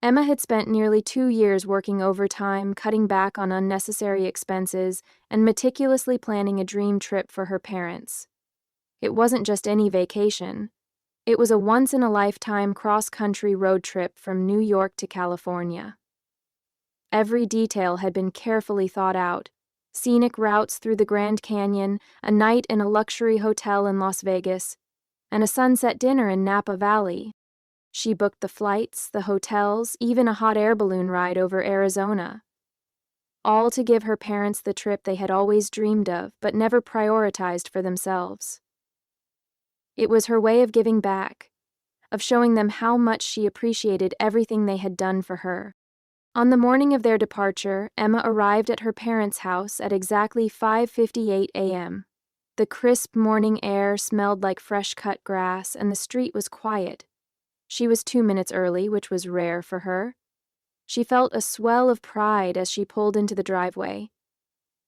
Emma had spent nearly 2 years working overtime, cutting back on unnecessary expenses, and meticulously planning a dream trip for her parents. It wasn't just any vacation. It was a once-in-a-lifetime cross-country road trip from New York to California. Every detail had been carefully thought out. Scenic routes through the Grand Canyon, a night in a luxury hotel in Las Vegas, and a sunset dinner in Napa Valley. She booked the flights, the hotels, even a hot air balloon ride over Arizona. All to give her parents the trip they had always dreamed of, but never prioritized for themselves. It was her way of giving back, of showing them how much she appreciated everything they had done for her. On the morning of their departure, Emma arrived at her parents' house at exactly 5:58 a.m. The crisp morning air smelled like fresh-cut grass, and the street was quiet. She was 2 minutes early, which was rare for her. She felt a swell of pride as she pulled into the driveway.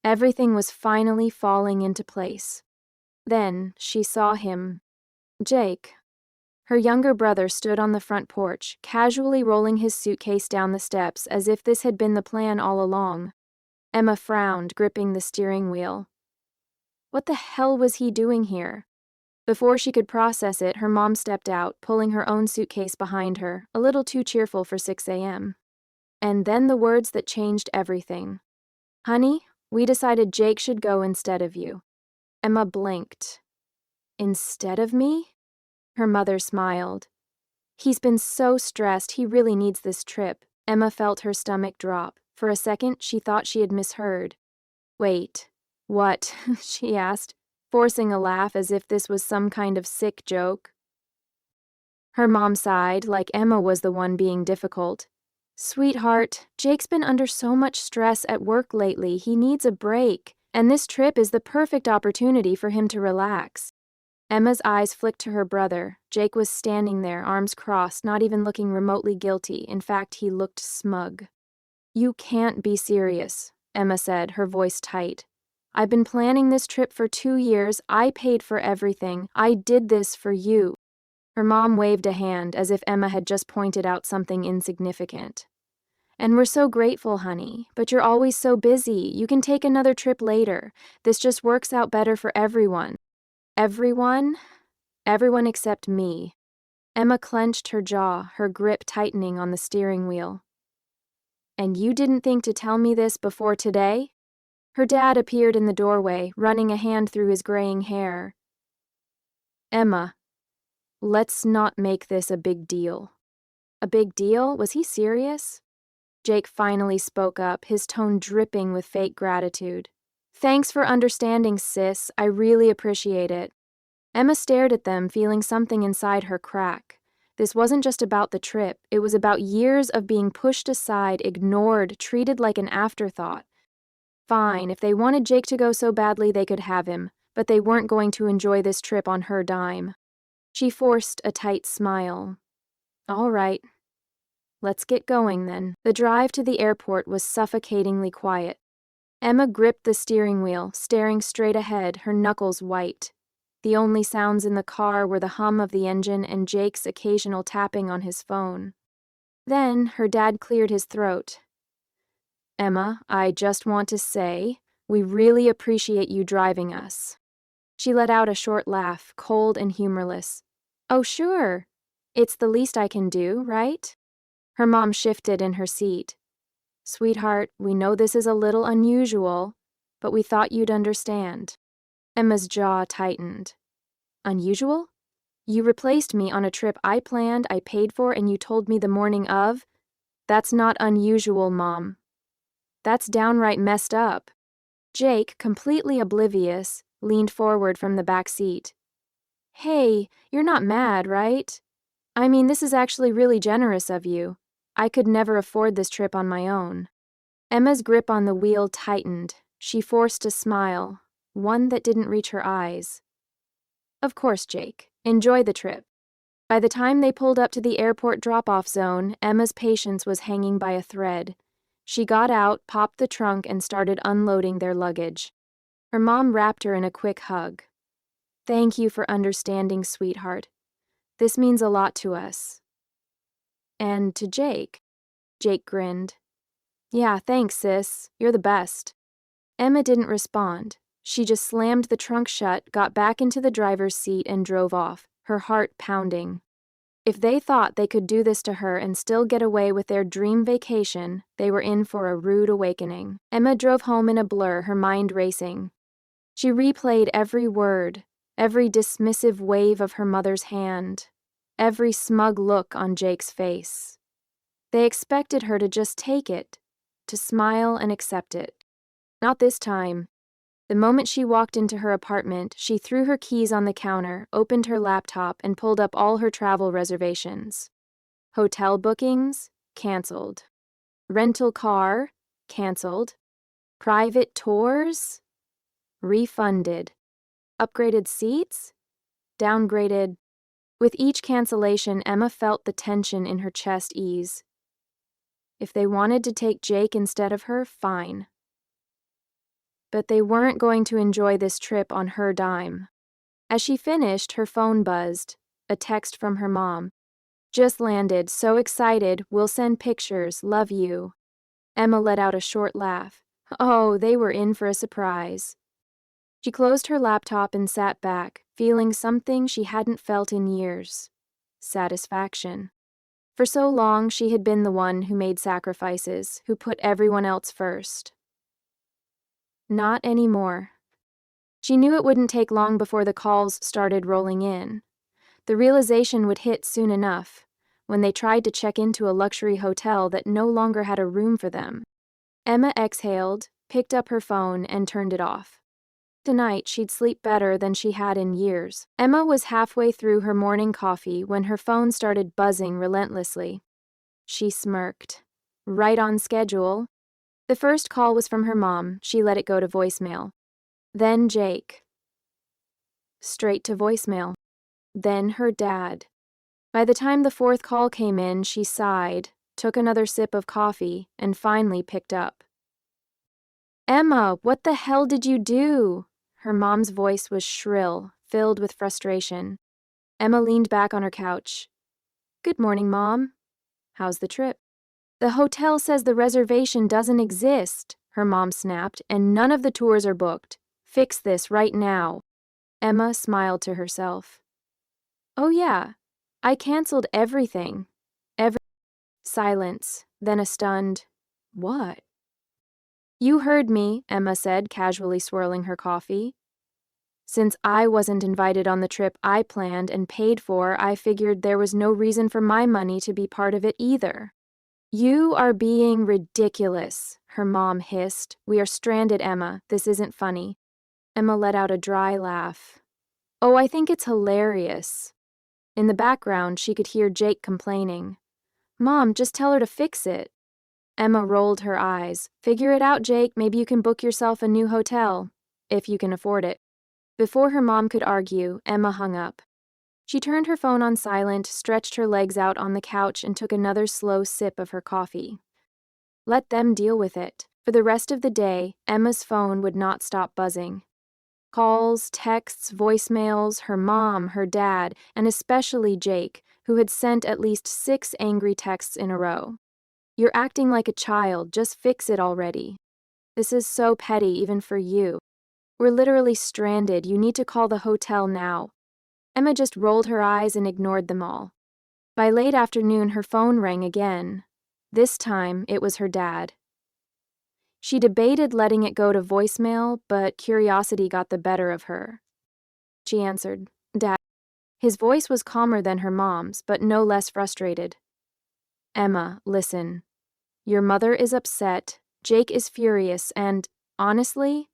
Everything was finally falling into place. Then she saw him. Jake. Her younger brother stood on the front porch, casually rolling his suitcase down the steps as if this had been the plan all along. Emma frowned, gripping the steering wheel. What the hell was he doing here? Before she could process it, her mom stepped out, pulling her own suitcase behind her, a little too cheerful for 6 a.m. And then the words that changed everything. "Honey, we decided Jake should go instead of you." Emma blinked. "Instead of me?" Her mother smiled. "He's been so stressed, he really needs this trip." Emma felt her stomach drop. For a second, she thought she had misheard. "Wait, what?" she asked, forcing a laugh as if this was some kind of sick joke. Her mom sighed, like Emma was the one being difficult. "Sweetheart, Jake's been under so much stress at work lately, he needs a break, and this trip is the perfect opportunity for him to relax." Emma's eyes flicked to her brother. Jake was standing there, arms crossed, not even looking remotely guilty. In fact, he looked smug. "You can't be serious," Emma said, her voice tight. "I've been planning this trip for 2 years. I paid for everything. I did this for you." Her mom waved a hand as if Emma had just pointed out something insignificant. "And we're so grateful, honey, but you're always so busy. You can take another trip later. This just works out better for everyone." Everyone? Everyone except me. Emma clenched her jaw, her grip tightening on the steering wheel. "And you didn't think to tell me this before today?" Her dad appeared in the doorway, running a hand through his graying hair. "Emma, let's not make this a big deal." A big deal? Was he serious? Jake finally spoke up, his tone dripping with fake gratitude. "Thanks for understanding, sis. I really appreciate it." Emma stared at them, feeling something inside her crack. This wasn't just about the trip. It was about years of being pushed aside, ignored, treated like an afterthought. Fine, if they wanted Jake to go so badly, they could have him, but they weren't going to enjoy this trip on her dime. She forced a tight smile. "All right. Let's get going, then." The drive to the airport was suffocatingly quiet. Emma gripped the steering wheel, staring straight ahead, her knuckles white. The only sounds in the car were the hum of the engine and Jake's occasional tapping on his phone. Then her dad cleared his throat. "Emma, I just want to say, we really appreciate you driving us." She let out a short laugh, cold and humorless. "Oh, sure. It's the least I can do, right?" Her mom shifted in her seat. "Sweetheart, we know this is a little unusual, but we thought you'd understand." Emma's jaw tightened. "Unusual? You replaced me on a trip I planned, I paid for, and you told me the morning of? That's not unusual, Mom. That's downright messed up." Jake, completely oblivious, leaned forward from the back seat. "Hey, you're not mad, right? I mean, this is actually really generous of you. I could never afford this trip on my own." Emma's grip on the wheel tightened. She forced a smile, one that didn't reach her eyes. "Of course, Jake. Enjoy the trip." By the time they pulled up to the airport drop-off zone, Emma's patience was hanging by a thread. She got out, popped the trunk, and started unloading their luggage. Her mom wrapped her in a quick hug. "Thank you for understanding, sweetheart. This means a lot to us." And to Jake. Jake grinned. Yeah, thanks, sis. You're the best. Emma didn't respond. She just slammed the trunk shut, got back into the driver's seat, and drove off, her heart pounding. If they thought they could do this to her and still get away with their dream vacation, they were in for a rude awakening. Emma drove home in a blur, her mind racing. She replayed every word, every dismissive wave of her mother's hand, every smug look on Jake's face. They expected her to just take it, to smile and accept it. Not this time. The moment she walked into her apartment, she threw her keys on the counter, opened her laptop, and pulled up all her travel reservations. Hotel bookings? Canceled. Rental car? Canceled. Private tours? Refunded. Upgraded seats? Downgraded. With each cancellation, Emma felt the tension in her chest ease. If they wanted to take Jake instead of her, fine. But they weren't going to enjoy this trip on her dime. As she finished, her phone buzzed. A text from her mom. Just landed, so excited, we'll send pictures, love you. Emma let out a short laugh. Oh, they were in for a surprise. She closed her laptop and sat back, feeling something she hadn't felt in years. Satisfaction. For so long, she had been the one who made sacrifices, who put everyone else first. Not anymore. She knew it wouldn't take long before the calls started rolling in. The realization would hit soon enough, when they tried to check into a luxury hotel that no longer had a room for them. Emma exhaled, picked up her phone, and turned it off. Tonight, she'd sleep better than she had in years. Emma was halfway through her morning coffee when her phone started buzzing relentlessly. She smirked. Right on schedule. The first call was from her mom. She let it go to voicemail. Then Jake. Straight to voicemail. Then her dad. By the time the fourth call came in, she sighed, took another sip of coffee, and finally picked up. Emma, what the hell did you do? Her mom's voice was shrill, filled with frustration. Emma leaned back on her couch. Good morning, Mom. How's the trip? The hotel says the reservation doesn't exist, her mom snapped, and none of the tours are booked. Fix this right now. Emma smiled to herself. Oh yeah, I canceled everything. Silence, then a stunned, what? You heard me, Emma said, casually swirling her coffee. Since I wasn't invited on the trip I planned and paid for, I figured there was no reason for my money to be part of it either. You are being ridiculous, her mom hissed. We are stranded, Emma. This isn't funny. Emma let out a dry laugh. Oh, I think it's hilarious. In the background, she could hear Jake complaining. Mom, just tell her to fix it. Emma rolled her eyes. Figure it out, Jake. Maybe you can book yourself a new hotel, if you can afford it. Before her mom could argue, Emma hung up. She turned her phone on silent, stretched her legs out on the couch, and took another slow sip of her coffee. Let them deal with it. For the rest of the day, Emma's phone would not stop buzzing. Calls, texts, voicemails, her mom, her dad, and especially Jake, who had sent at least 6 angry texts in a row. You're acting like a child, just fix it already. This is so petty even for you. We're literally stranded, you need to call the hotel now. Emma just rolled her eyes and ignored them all. By late afternoon, her phone rang again. This time, it was her dad. She debated letting it go to voicemail, but curiosity got the better of her. She answered, Dad. His voice was calmer than her mom's, but no less frustrated. Emma, listen. Your mother is upset, Jake is furious, and, honestly,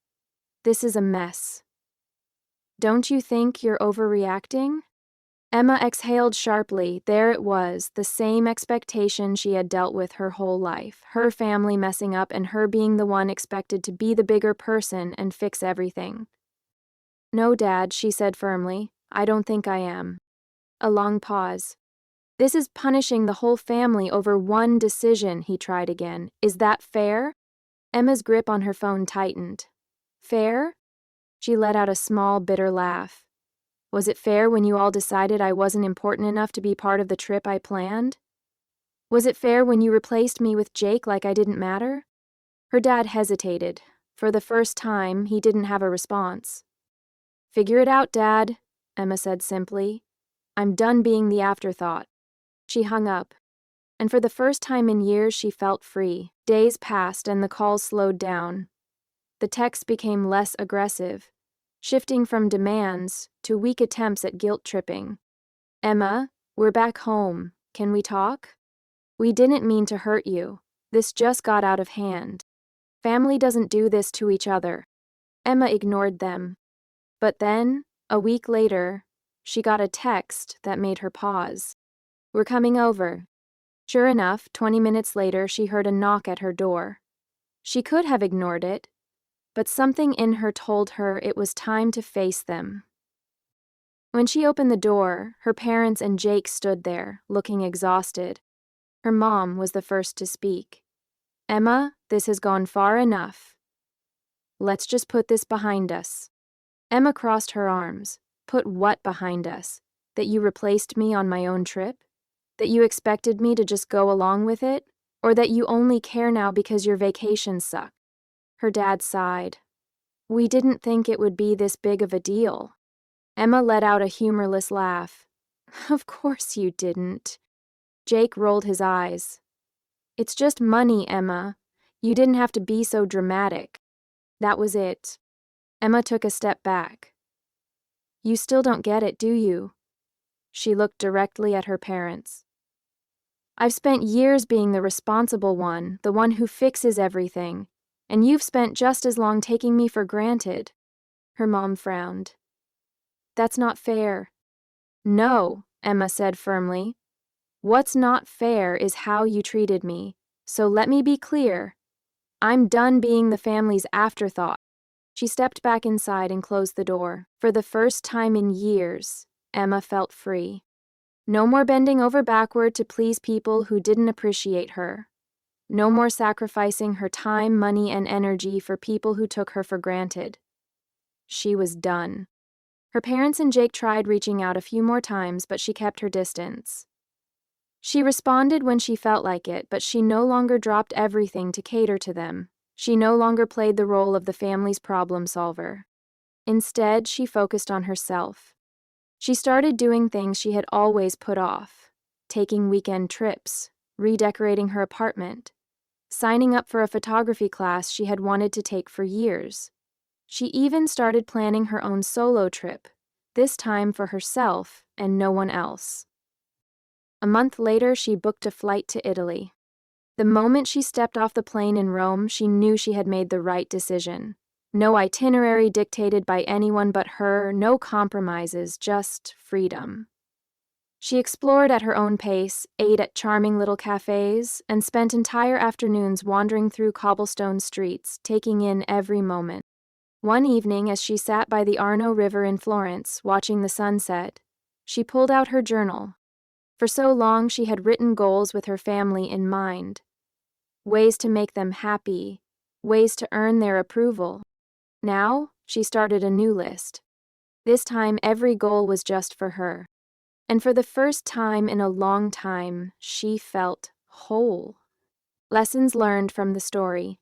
this is a mess. Don't you think you're overreacting? Emma exhaled sharply. There it was, the same expectation she had dealt with her whole life, her family messing up and her being the one expected to be the bigger person and fix everything. No, Dad, she said firmly. I don't think I am. A long pause. This is punishing the whole family over one decision, he tried again. Is that fair? Emma's grip on her phone tightened. Fair? She let out a small, bitter laugh. Was it fair when you all decided I wasn't important enough to be part of the trip I planned? Was it fair when you replaced me with Jake like I didn't matter? Her dad hesitated. For the first time, he didn't have a response. Figure it out, Dad, Emma said simply. I'm done being the afterthought. She hung up, and for the first time in years she felt free. Days passed and the calls slowed down. The texts became less aggressive, shifting from demands to weak attempts at guilt-tripping. Emma, we're back home. Can we talk? We didn't mean to hurt you. This just got out of hand. Family doesn't do this to each other. Emma ignored them. But then, a week later, she got a text that made her pause. We're coming over. Sure enough, 20 minutes later, she heard a knock at her door. She could have ignored it, but something in her told her it was time to face them. When she opened the door, her parents and Jake stood there, looking exhausted. Her mom was the first to speak. Emma, this has gone far enough. Let's just put this behind us. Emma crossed her arms. Put what behind us? That you replaced me on my own trip? That you expected me to just go along with it? Or that you only care now because your vacation sucked? Her dad sighed. We didn't think it would be this big of a deal. Emma let out a humorless laugh. Of course you didn't. Jake rolled his eyes. It's just money, Emma. You didn't have to be so dramatic. That was it. Emma took a step back. You still don't get it, do you? She looked directly at her parents. I've spent years being the responsible one, the one who fixes everything, and you've spent just as long taking me for granted. Her mom frowned. That's not fair. No, Emma said firmly. What's not fair is how you treated me. So let me be clear. I'm done being the family's afterthought. She stepped back inside and closed the door. For the first time in years, Emma felt free. No more bending over backward to please people who didn't appreciate her. No more sacrificing her time, money, and energy for people who took her for granted. She was done. Her parents and Jake tried reaching out a few more times, but she kept her distance. She responded when she felt like it, but she no longer dropped everything to cater to them. She no longer played the role of the family's problem solver. Instead, she focused on herself. She started doing things she had always put off, taking weekend trips, redecorating her apartment, signing up for a photography class she had wanted to take for years. She even started planning her own solo trip, this time for herself and no one else. A month later, she booked a flight to Italy. The moment she stepped off the plane in Rome, she knew she had made the right decision. No itinerary dictated by anyone but her, no compromises, just freedom. She explored at her own pace, ate at charming little cafes, and spent entire afternoons wandering through cobblestone streets, taking in every moment. One evening, as she sat by the Arno River in Florence, watching the sunset, she pulled out her journal. For so long, she had written goals with her family in mind. Ways to make them happy, ways to earn their approval. Now, she started a new list. This time, every goal was just for her. And for the first time in a long time, she felt whole. Lessons learned from the story.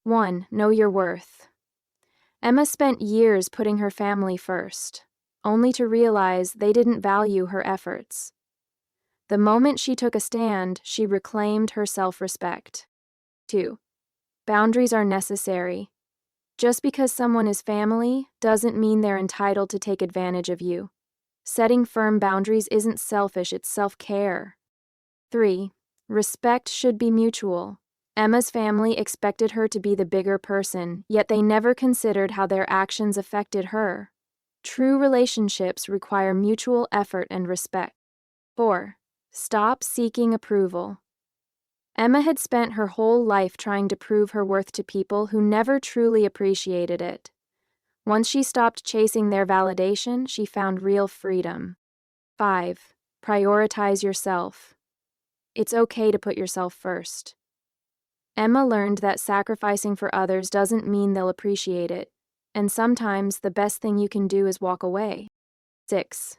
1. Know your worth. Emma spent years putting her family first, only to realize they didn't value her efforts. The moment she took a stand, she reclaimed her self-respect. 2. Boundaries are necessary. Just because someone is family doesn't mean they're entitled to take advantage of you. Setting firm boundaries isn't selfish, it's self-care. 3. Respect should be mutual. Emma's family expected her to be the bigger person, yet they never considered how their actions affected her. True relationships require mutual effort and respect. 4. Stop seeking approval. Emma had spent her whole life trying to prove her worth to people who never truly appreciated it. Once she stopped chasing their validation, she found real freedom. 5. Prioritize yourself. It's okay to put yourself first. Emma learned that sacrificing for others doesn't mean they'll appreciate it, and sometimes the best thing you can do is walk away. 6.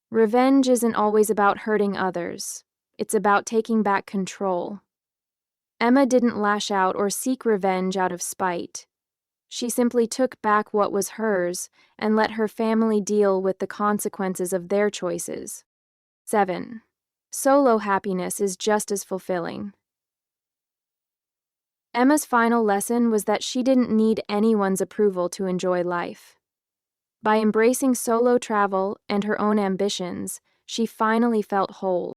Revenge isn't always about hurting others. It's about taking back control. Emma didn't lash out or seek revenge out of spite. She simply took back what was hers and let her family deal with the consequences of their choices. 7. Solo happiness is just as fulfilling. Emma's final lesson was that she didn't need anyone's approval to enjoy life. By embracing solo travel and her own ambitions, she finally felt whole.